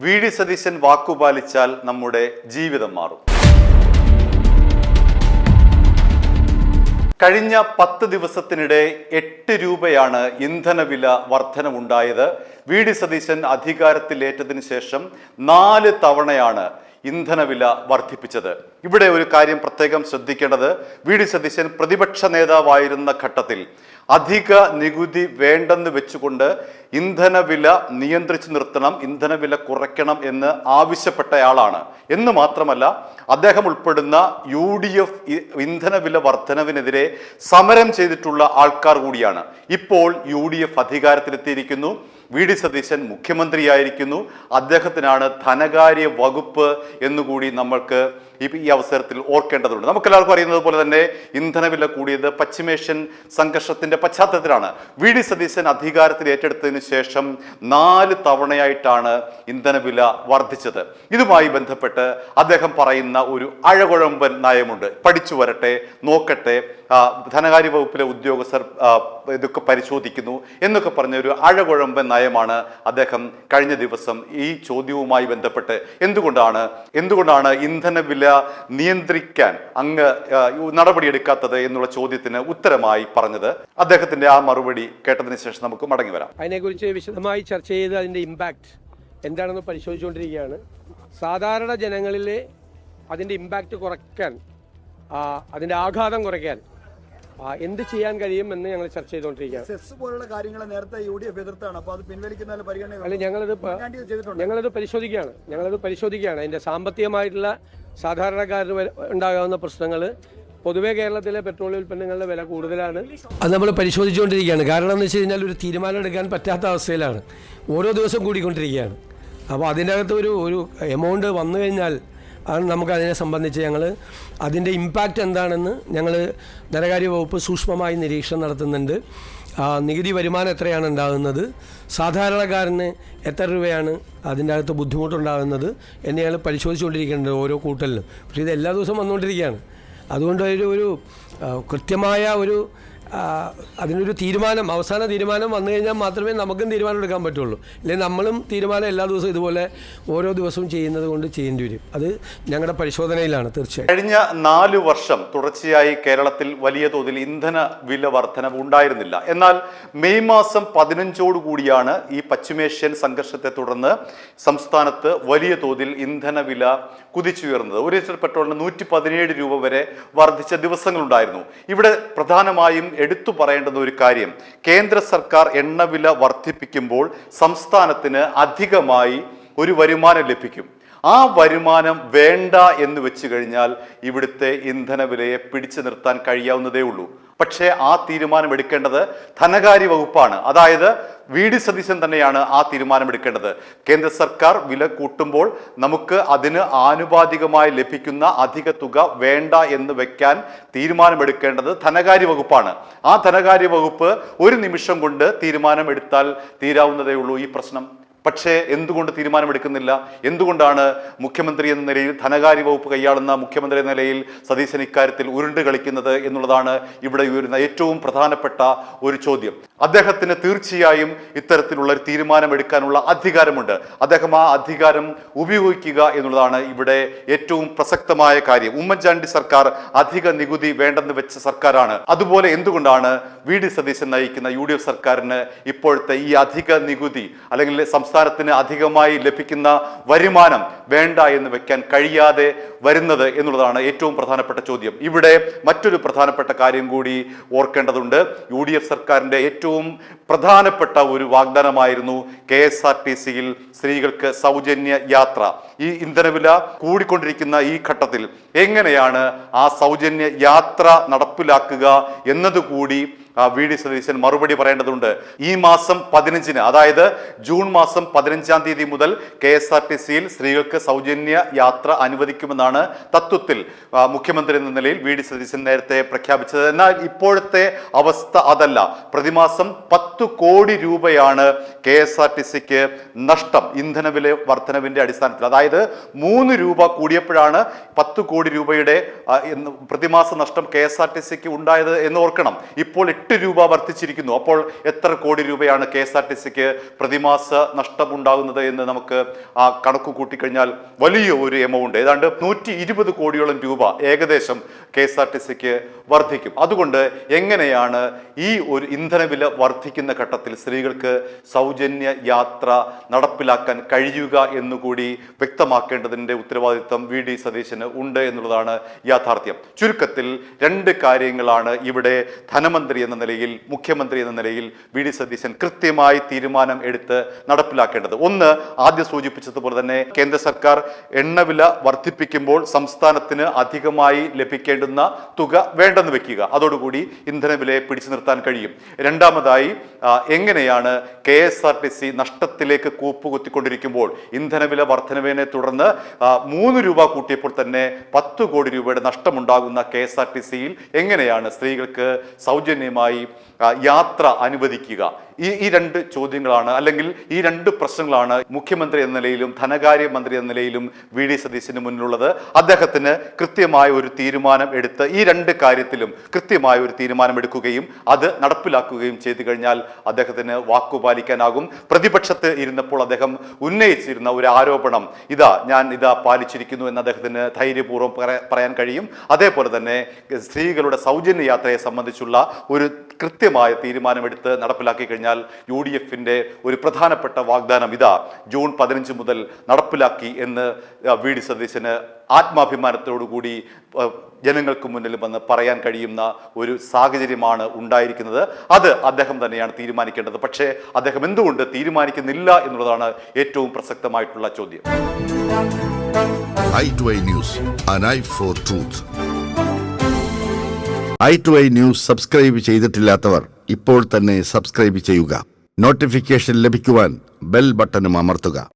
VD. Satheesan വാക്കുപാലിച്ചാൽ നമ്മുടെ ജീവിതം മാറും. കഴിഞ്ഞ 10 ദിവസത്തിനിടെ 8 രൂപയാണ് ഇന്ധനവില വർധനവുണ്ടായത്. വി.ഡി. സതീശൻ അധികാരത്തിലേറ്റതിനു ശേഷം 4 തവണയാണ് ഇന്ധനവില വർദ്ധിപ്പിച്ചത്. ഇവിടെ ഒരു കാര്യം പ്രത്യേകം ശ്രദ്ധിക്കേണ്ടത്, വി.ഡി. സതീശൻ പ്രതിപക്ഷ നേതാവായിരുന്ന ഘട്ടത്തിൽ അധിക നികുതി വേണ്ടെന്ന് വെച്ചുകൊണ്ട് ഇന്ധനവില നിയന്ത്രിച്ചു നിർത്തണം, ഇന്ധനവില കുറയ്ക്കണം എന്ന് ആവശ്യപ്പെട്ടയാളാണ്. എന്ന് മാത്രമല്ല, അദ്ദേഹം ഉൾപ്പെടുന്ന UDF ഇന്ധനവില വർധനവിനെതിരെ സമരം ചെയ്തിട്ടുള്ള ആൾക്കാർ കൂടിയാണ്. ഇപ്പോൾ UDF അധികാരത്തിലെത്തിയിരിക്കുന്നു, വി.ഡി. സതീശൻ മുഖ്യമന്ത്രിയായിരിക്കുന്നു, അദ്ദേഹത്തിനാണ് ധനകാര്യ വകുപ്പ് എന്നുകൂടി നമ്മൾക്ക് ഈ അവസരത്തിൽ ഓർക്കേണ്ടതുണ്ട്. നമുക്കെല്ലാവർക്കും അറിയുന്നത് പോലെ തന്നെ ഇന്ധനവില കൂടിയത് പശ്ചിമേഷ്യൻ സംഘർഷത്തിന്റെ പശ്ചാത്തലത്തിലാണ്. വി.ഡി. സതീശൻ അധികാരത്തിൽ ഏറ്റെടുത്തതിന് ശേഷം 4 തവണയായിട്ടാണ് ഇന്ധനവില വർദ്ധിച്ചത്. ഇതുമായി ബന്ധപ്പെട്ട് അദ്ദേഹം പറയുന്ന ഒരു അഴകുഴമ്പൻ നയമുണ്ട്. പഠിച്ചു വരട്ടെ, നോക്കട്ടെ, ധനകാര്യ വകുപ്പിലെ ഉദ്യോഗസ്ഥർ ഇതൊക്കെ പരിശോധിക്കുന്നു എന്നൊക്കെ പറഞ്ഞ ഒരു അഴകുഴമ്പൻ നയമാണ് അദ്ദേഹം കഴിഞ്ഞ ദിവസം ഈ ചോദ്യവുമായി ബന്ധപ്പെട്ട് എന്തുകൊണ്ടാണ് ഇന്ധനവില നിയന്ത്രിക്കാൻ അങ്ങ് നടപടിയെടുക്കാത്തത് എന്നുള്ള ചോദ്യത്തിന് ഉത്തരമായി പറഞ്ഞത്. അദ്ദേഹത്തിന്റെ ആ മറുപടി കേട്ടതിന് ശേഷം നമുക്ക് മടങ്ങി വരാം. അതിനെക്കുറിച്ച് വിശദമായി ചർച്ച ചെയ്ത് അതിന്റെ ഇമ്പാക്ട് എന്താണെന്ന് പരിശോധിച്ചുകൊണ്ടിരിക്കുകയാണ്. സാധാരണ ജനങ്ങളിലെ അതിന്റെ ഇമ്പാക്ട് കുറയ്ക്കാൻ, അതിന്റെ ആഘാതം കുറയ്ക്കാൻ എന്ത് ചെയ്യാൻ കഴിയും എന്ന് ഞങ്ങൾ ചർച്ച ചെയ്തുകൊണ്ടിരിക്കുകയാണ്. ഞങ്ങളത് പരിശോധിക്കുകയാണ്. അതിന്റെ സാമ്പത്തികമായിട്ടുള്ള സാധാരണക്കാരന് ഉണ്ടാകാവുന്ന പ്രശ്നങ്ങൾ, പൊതുവെ കേരളത്തിലെ പെട്രോൾ ഉൽപ്പന്നങ്ങളുടെ വില കൂടുതലാണ്, അത് നമ്മൾ പരിശോധിച്ചുകൊണ്ടിരിക്കുകയാണ്. കാരണം എന്ന് വെച്ച് കഴിഞ്ഞാൽ ഒരു തീരുമാനം എടുക്കാൻ പറ്റാത്ത അവസ്ഥയിലാണ്, ഓരോ ദിവസം കൂടിക്കൊണ്ടിരിക്കുകയാണ്. അപ്പോൾ അതിൻ്റെ അകത്ത് ഒരു എമൗണ്ട് വന്നു കഴിഞ്ഞാൽ ആണ് നമുക്കതിനെ സംബന്ധിച്ച് അതിൻ്റെ ഇമ്പാക്റ്റ് എന്താണെന്ന് ഞങ്ങൾ ധനകാര്യ വകുപ്പ് സൂക്ഷ്മമായി നിരീക്ഷണം നടത്തുന്നുണ്ട്. നികുതി വരുമാനം എത്രയാണ് ഉണ്ടാകുന്നത്, സാധാരണക്കാരന് എത്ര രൂപയാണ് അതിൻ്റെ അകത്ത് ബുദ്ധിമുട്ടുണ്ടാകുന്നത് എന്ന് ഞങ്ങൾ പരിശോധിച്ചുകൊണ്ടിരിക്കുന്നുണ്ട് ഓരോ കൂട്ടലിലും. പക്ഷേ ഇത് എല്ലാ ദിവസവും വന്നുകൊണ്ടിരിക്കുകയാണ്. അതുകൊണ്ട് ഒരു കൃത്യമായ അതിനൊരു തീരുമാനം, അവസാന തീരുമാനം വന്നു കഴിഞ്ഞാൽ മാത്രമേ നമുക്കും തീരുമാനം എടുക്കാൻ പറ്റുള്ളൂ. അല്ലെങ്കിൽ നമ്മളും തീരുമാനം എല്ലാ ദിവസവും ഇതുപോലെ ഓരോ ദിവസവും ചെയ്യുന്നത് കൊണ്ട് ചെയ്യേണ്ടി വരും. അത് ഞങ്ങളുടെ പരിശോധനയിലാണ് തീർച്ചയായും. കഴിഞ്ഞ 4 വർഷം തുടർച്ചയായി കേരളത്തിൽ വലിയ തോതിൽ ഇന്ധന വില വർധനവ് ഉണ്ടായിരുന്നില്ല. എന്നാൽ മെയ് മാസം 15 കൂടിയാണ് ഈ പശ്ചിമേഷ്യൻ സംഘർഷത്തെ തുടർന്ന് സംസ്ഥാനത്ത് വലിയ തോതിൽ ഇന്ധന വില കുതിച്ചുയർന്നത്. 1 ലിറ്റർ പെട്രോളിന് 117 രൂപ വരെ വർദ്ധിച്ച ദിവസങ്ങളുണ്ടായിരുന്നു. ഇവിടെ പ്രധാനമായും എടുത്തു പറയേണ്ടുന്ന ഒരു കാര്യം, കേന്ദ്ര സർക്കാർ എണ്ണവില വർദ്ധിപ്പിക്കുമ്പോൾ സംസ്ഥാനത്തിന് അധികമായി ഒരു വരുമാനം ലഭിക്കും. ആ വരുമാനം വേണ്ട എന്ന് വെച്ച് കഴിഞ്ഞാൽ ഇവിടുത്തെ ഇന്ധനവിലയെ പിടിച്ചു നിർത്താൻ കഴിയാവുന്നതേ ഉള്ളൂ. പക്ഷേ ആ തീരുമാനം എടുക്കേണ്ടത് ധനകാര്യ വകുപ്പാണ്. അതായത് വി.ഡി. സതീശൻ തന്നെയാണ് ആ തീരുമാനം എടുക്കേണ്ടത്. കേന്ദ്ര സർക്കാർ വില കൂട്ടുമ്പോൾ നമുക്ക് അതിന് ആനുപാതികമായി ലഭിക്കുന്ന അധിക തുക വേണ്ട എന്ന് വെക്കാൻ തീരുമാനമെടുക്കേണ്ടത് ധനകാര്യ വകുപ്പാണ്. ആ ധനകാര്യ വകുപ്പ് ഒരു നിമിഷം കൊണ്ട് തീരുമാനം എടുത്താൽ തീരാവുന്നതേ ഉള്ളൂ ഈ പ്രശ്നം. പക്ഷേ എന്തുകൊണ്ട് തീരുമാനമെടുക്കുന്നില്ല? എന്തുകൊണ്ടാണ് മുഖ്യമന്ത്രി എന്ന നിലയിൽ, ധനകാര്യ വകുപ്പ് കൈയാളുന്ന മുഖ്യമന്ത്രി എന്ന നിലയിൽ സതീശൻ ഇക്കാര്യത്തിൽ ഉരുണ്ട് കളിക്കുന്നത് എന്നുള്ളതാണ് ഇവിടെ ഉയരുന്ന ഏറ്റവും പ്രധാനപ്പെട്ട ഒരു ചോദ്യം. അദ്ദേഹത്തിന് തീർച്ചയായും ഇത്തരത്തിലുള്ള ഒരു തീരുമാനമെടുക്കാനുള്ള അധികാരമുണ്ട്. അദ്ദേഹം ആ അധികാരം ഉപയോഗിക്കുക എന്നുള്ളതാണ് ഇവിടെ ഏറ്റവും പ്രസക്തമായ കാര്യം. ഉമ്മൻചാണ്ടി സർക്കാർ അധിക നികുതി വേണ്ടെന്ന് വെച്ച സർക്കാരാണ്. അതുപോലെ എന്തുകൊണ്ടാണ് വി.ഡി. സതീശൻ നയിക്കുന്ന UDF സർക്കാരിന് ഇപ്പോഴത്തെ ഈ അധിക നികുതി അല്ലെങ്കിൽ സംസ്ഥാനത്തിന് അധികമായി ലഭിക്കുന്ന വരുമാനം വേണ്ട എന്ന് വെക്കാൻ കഴിയാതെ വരുന്നത് എന്നുള്ളതാണ് ഏറ്റവും പ്രധാനപ്പെട്ട ചോദ്യം. ഇവിടെ മറ്റൊരു പ്രധാനപ്പെട്ട കാര്യം കൂടി ഓർക്കേണ്ടതുണ്ട്. UDF സർക്കാരിന്റെ ഏറ്റവും പ്രധാനപ്പെട്ട ഒരു വാഗ്ദാനമായിരുന്നു KSRTCയിൽ സ്ത്രീകൾക്ക് സൗജന്യ യാത്ര. ഈ ഇന്ധനവില കൂടിക്കൊണ്ടിരിക്കുന്ന ഈ ഘട്ടത്തിൽ എങ്ങനെയാണ് ആ സൗജന്യ യാത്ര നടപ്പിലാക്കുക എന്നതുകൂടി വി.ഡി. സതീശൻ മറുപടി പറയേണ്ടതുണ്ട്. ഈ മാസം 15-ന്, അതായത് ജൂൺ മാസം 15-ാം തീയതി മുതൽ KSRTCയിൽ സ്ത്രീകൾക്ക് സൗജന്യ യാത്ര അനുവദിക്കുമെന്നാണ് തത്വത്തിൽ മുഖ്യമന്ത്രി എന്ന നിലയിൽ വി.ഡി. സതീശൻ നേരത്തെ പ്രഖ്യാപിച്ചത്. എന്നാൽ ഇപ്പോഴത്തെ അവസ്ഥ അതല്ല. പ്രതിമാസം 10 കോടി രൂപയാണ് KSRTCക്ക് നഷ്ടം ഇന്ധനവില വർധനവിന്റെ അടിസ്ഥാനത്തിൽ. അതായത് 3 രൂപ കൂടിയപ്പോഴാണ് 10 കോടി രൂപയുടെ പ്രതിമാസ നഷ്ടം KSRTCക്ക് ഉണ്ടായത് എന്ന് ഓർക്കണം. ഇപ്പോൾ 8 രൂപ വർദ്ധിച്ചിരിക്കുന്നു. അപ്പോൾ എത്ര കോടി രൂപയാണ് KSRTCക്ക് പ്രതിമാസ നഷ്ടമുണ്ടാകുന്നത് എന്ന് നമുക്ക് ആ കണക്ക് കൂട്ടിക്കഴിഞ്ഞാൽ വലിയ ഒരു എമൗണ്ട്, ഏതാണ്ട് 120 കോടിയോളം രൂപ ഏകദേശം KSRTCക്ക് വർദ്ധിക്കും. അതുകൊണ്ട് എങ്ങനെയാണ് ഈ ഒരു ഇന്ധനവില വർദ്ധിക്കുന്ന ഘട്ടത്തിൽ സ്ത്രീകൾക്ക് സൗജന്യ യാത്ര നടപ്പിലാക്കാൻ കഴിയുക എന്നുകൂടി വ്യക്തമാക്കേണ്ടതിൻ്റെ ഉത്തരവാദിത്വം VD സതീശന് ഉണ്ട് എന്നുള്ളതാണ് യാഥാർത്ഥ്യം. ചുരുക്കത്തിൽ 2 കാര്യങ്ങളാണ് ഇവിടെ ധനമന്ത്രി എന്ന നിലയിൽ, മുഖ്യമന്ത്രി എന്ന നിലയിൽ VD സതീശൻ കൃത്യമായി തീരുമാനം എടുത്ത് നടപ്പിലാക്കേണ്ടത്. ഒന്ന്, ആദ്യം സൂചിപ്പിച്ചതുപോലെ തന്നെ കേന്ദ്ര സർക്കാർ എണ്ണവില വർദ്ധിപ്പിക്കുമ്പോൾ സംസ്ഥാനത്തിന് അധികമായി ലഭിക്കേണ്ടുന്ന തുക വേണ്ടെന്ന് വെക്കുക, അതോടുകൂടി ഇന്ധനവിലയെ പിടിച്ചു നിർത്താൻ കഴിയും. രണ്ടാമതായി, എങ്ങനെയാണ് KSRTC നഷ്ടത്തിലേക്ക് കൂപ്പുകുത്തിക്കൊണ്ടിരിക്കുമ്പോൾ ഇന്ധനവില വർധനവിനെ തുടർന്ന് 3 രൂപ കൂട്ടിയപ്പോൾ തന്നെ 10 കോടി രൂപയുടെ നഷ്ടമുണ്ടാകുന്ന KSRTCയിൽ എങ്ങനെയാണ് സ്ത്രീകൾക്ക് സൗജന്യമായി യാത്ര അനുവദിക്കുക? ഈ 2 ചോദ്യങ്ങളാണ്, അല്ലെങ്കിൽ ഈ 2 പ്രശ്നങ്ങളാണ് മുഖ്യമന്ത്രി എന്ന നിലയിലും ധനകാര്യമന്ത്രി എന്ന നിലയിലും VD സതീശന് മുന്നിലുള്ളത്. അദ്ദേഹത്തിന് കൃത്യമായ ഒരു തീരുമാനം എടുത്ത് ഈ 2 കാര്യത്തിലും കൃത്യമായ ഒരു തീരുമാനം എടുക്കുകയും അത് നടപ്പിലാക്കുകയും ചെയ്തു കഴിഞ്ഞാൽ അദ്ദേഹത്തിന് വാക്കുപാലിക്കാനാകും. പ്രതിപക്ഷത്ത് ഇരുന്നപ്പോൾ അദ്ദേഹം ഉന്നയിച്ചിരുന്ന ഒരു ആരോപണം, ഞാൻ പാലിച്ചിരിക്കുന്നു എന്ന് അദ്ദേഹത്തിന് ധൈര്യപൂർവ്വം പറയാൻ കഴിയും. അതേപോലെ തന്നെ സ്ത്രീകളുടെ സൗജന്യ യാത്രയെ സംബന്ധിച്ചുള്ള ഒരു കൃത്യമായ തീരുമാനമെടുത്ത് നടപ്പിലാക്കി കഴിഞ്ഞാൽ UDFന്റെ ഒരു പ്രധാനപ്പെട്ട വാഗ്ദാനം ജൂൺ 15 മുതൽ നടപ്പിലാക്കി എന്ന് VD സതീശന് ആത്മാഭിമാനത്തോടുകൂടി ജനങ്ങൾക്ക് മുന്നിൽ വന്ന് പറയാൻ കഴിയുന്ന ഒരു സാഹചര്യമാണ് ഉണ്ടായിരിക്കുന്നത്. അത് അദ്ദേഹം തന്നെയാണ് തീരുമാനിക്കേണ്ടത്. പക്ഷേ അദ്ദേഹം എന്തുകൊണ്ട് തീരുമാനിക്കുന്നില്ല എന്നുള്ളതാണ് ഏറ്റവും പ്രസക്തമായിട്ടുള്ള ചോദ്യം. i2i News, an eye for truth. i2i News subscribe ചെയ്തിട്ടില്ലാത്തവർ ഇപ്പോൾ തന്നെ സബ്സ്ക്രൈബ് ചെയ്യുക. നോട്ടിഫിക്കേഷൻ ലഭിക്കുവാൻ ബെൽ ബട്ടണും അമർത്തുക.